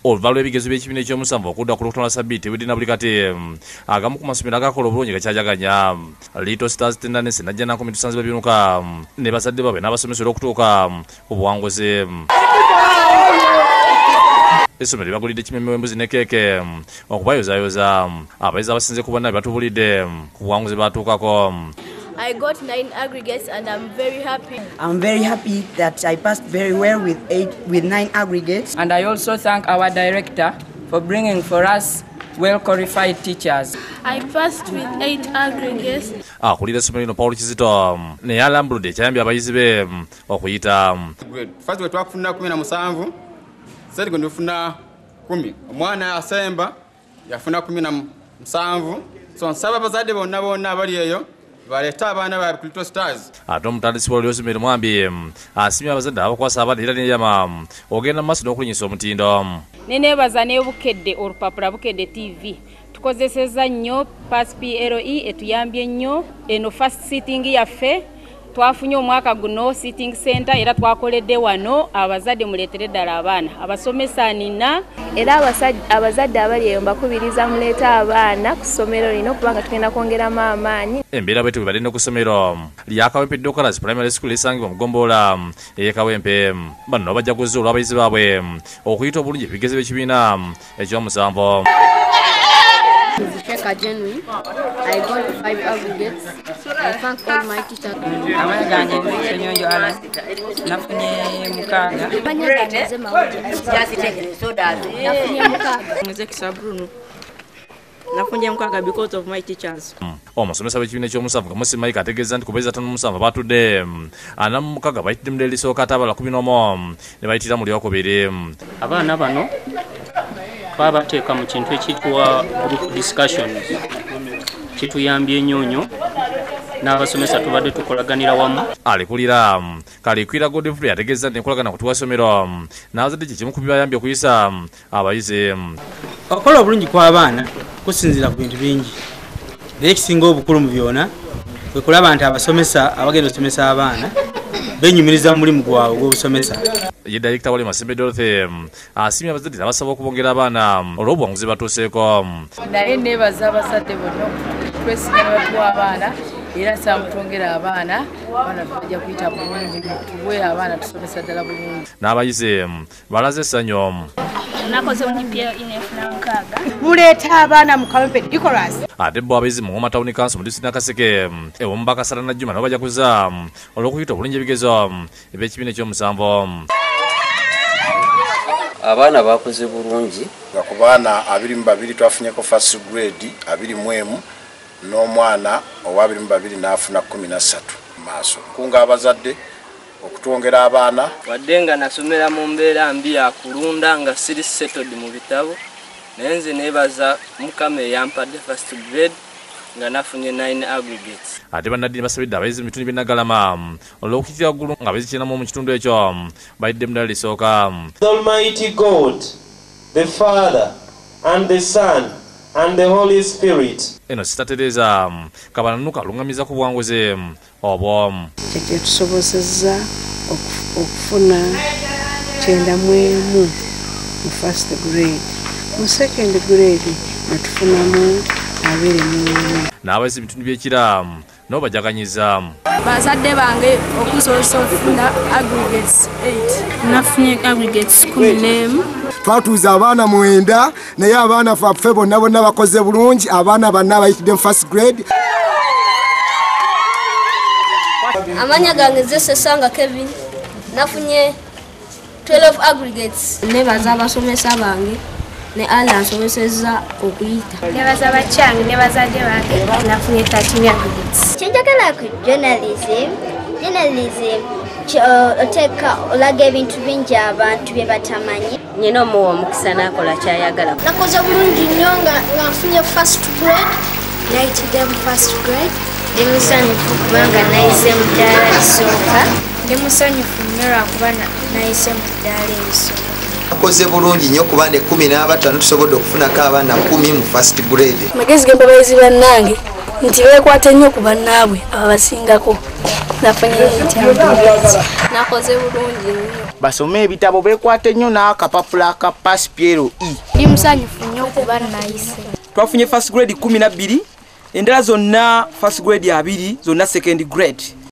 oluvalu ebigezo by'ekibiina ekyomusanvu okudda ku lukutola sabbiiti wedina buli kati agamu ku masomero agakola obulungi gakyajaganya. Little Stars Tenderness najja nako mitusanzibwa binuka ne bazadde baabwe n'abasomesera okutuuka ku buwanguzi. Essomero libagulidde kimemme w'embuzi ne keeke okubayozaayoza abayizi abasinze ku bonna batubulidde ku buwanguzi batuukako. I got 9 aggregates and I'm very happy. I'm very happy that I passed very well with 9 aggregates. And I also thank our director for bringing for us well-qualified teachers. I passed with 8 aggregates. Akulira essomero lino Paul Kizito naye alambuludde ekyayambye abayizi be okuyita. First we twakufuna 17, second tufuna 10. Omwana asemba yafuna 17. So nsaba abazadde bonna abali eyo baleta abaana ba Little Stars. Ate omutandisi w'oluyozimiro Mwambi asimye abazadde abakwasa abaana era neyama ogenda mu maaso n'okulinyisa omutindo. Neneebaza n'obukedde olupapula Bukedde TV tukozesezza nnyo Pass PLE etuyambye nnyo eno first sitting yaffe twafunye omwaka guno sitting center era twakoledde wano abazadde muleetere ddala abaana abasomesa nina Era abazadde abali eyo mbakubiriza muleeta abaana ku ssomero lino kubanga tugenda kwongeramu amaanyi. Embeera bwetyo bwe balina ku ssomero lya Kawempe Dockers Primary School esangibwa mu Ggombolola ey'e Kawempe. Bano bajaguza olw'abayizi baabwe okuyita obulungi ebigezo by'ekibiina ekyomusanvu. I got 5 aggregates. I thank all my teachers. Nafunye mukaga because of my teachers. Omusomesa w'ekibiina ekyomusanvu Musi Mike ategeeza nti ku bayizi 57 batudde ana mu mukaga bayitidde mu lisooka ate abala 11 ne bayitira mu lyokubiri. Abaana bano babateeka mu kintu ekiyitibwa group discussions kituyambye ennyo n'abasomesa tubadde tukolaganira wamu. Alikulira Kalikwira Godfrey ategeeza nti enkolagana ku twasomero n'abazadde kye kimu ku bibayambye okuyisa abayizi. Okola obulungi kw'abaana kusinziira ku bintu bingi. Naye ekisinga obukulu mu byonna kwe kulaba nti abasomesa abagenda okusomesa abaana benyumiriza mu mulimu gwabwe gw'obusomesa. Ye Director Wale Masembe Dorothy asimye abazadde abasaba okubongera abaana olw'obuwanguzi batuuseeko. Naye neebaza abazadde bonna twesigamira ku abaana era samutongera abaana bajja kuyita bulungi tuwe abaana tusomesa ddala bulungi. N'abayizi balaze essanyu. Nakoze munyipya inefuna mukaga. Muleeta abaana mu Kawempe Dockers. Ate bo abayizi mu Ngoma Town Council mu disitulikiti Nakaseke ewo Mbakasala na Juma nabo bajaguza olw'okuyita obulungi ebigezo eby'ekibiina ekyomusanvu. Abaana bakoze bulungi nga ku baana 22 twafunyeko first grade 21 n'omwana owa 22 n'afuna 13 maaso kunga abazadde okutwongera abaana wadde nga nasomera mu mbeera mbi ya kulunda nga siri settled mu bitabo naye nze neebaza Mukama eyampadde first grade nga nafunye 9 aggregates. Ate bannaddiini basabidde abayizi mu bitundu by'e Naggalama olw'okuyitira waggulu nga abayizi 94 mu kitundu ekyo bayidde mu ddala lisooka. The Almighty God, the Father and the Son and the Holy Spirit. Eno Sister Teresa Kabananuka alungamiza ku buwanguzi obwo. Tetusobozezza okufuna 91 mu first grade. Mu second grade natufunamu 21. N'abayizi bitundu by'ekira nabo bajaganyiza. Bazadde bange okusobola okufuna aggregates 8. Nafunye aggregates 11. Twatuuza abaana 9 naye abaana faffe bonna bakoze bulungi. Abaana banna bayitidde mu first grade. Amanya gange Sesanga Kevin. Nafunye 12 aggregates. Nebaza abasomesa bange ne ala nsomesezza okuyita. Nebaza abakyange ne bazadde bange nafunye 13 aggregates. Kyenjagala ku journalism oteeka olaga ebintu bingi abantu bye batamanyi. Nyina omuwa omukisa n'akola kyayagala. Nakoze bulungi nnyo nga nfunye first grade. Nayitidde mu first grade. Ndi musanyufu kubanga nayise mu ddaala lisooka. Ndi musanyufu nnyo lwakuba nayise mu ddaala erisooka. Nakoze bulungi nnyo kuba ne 15 tusobodde okufunako abaana 10 mu first grade. Magezi g'embabayizi bannange nti beekwate nnyo ku bannaabwe ababasingako. Nafunye 80. Nakoze bulungi nnyo. Basome ebitabo beekwate nnyo n'akapapula ka PASPRE. Ndi musanyufu nnyo kuba nayise. Twafunye first grade 12, endala zonna first grade 2, zonna second grade.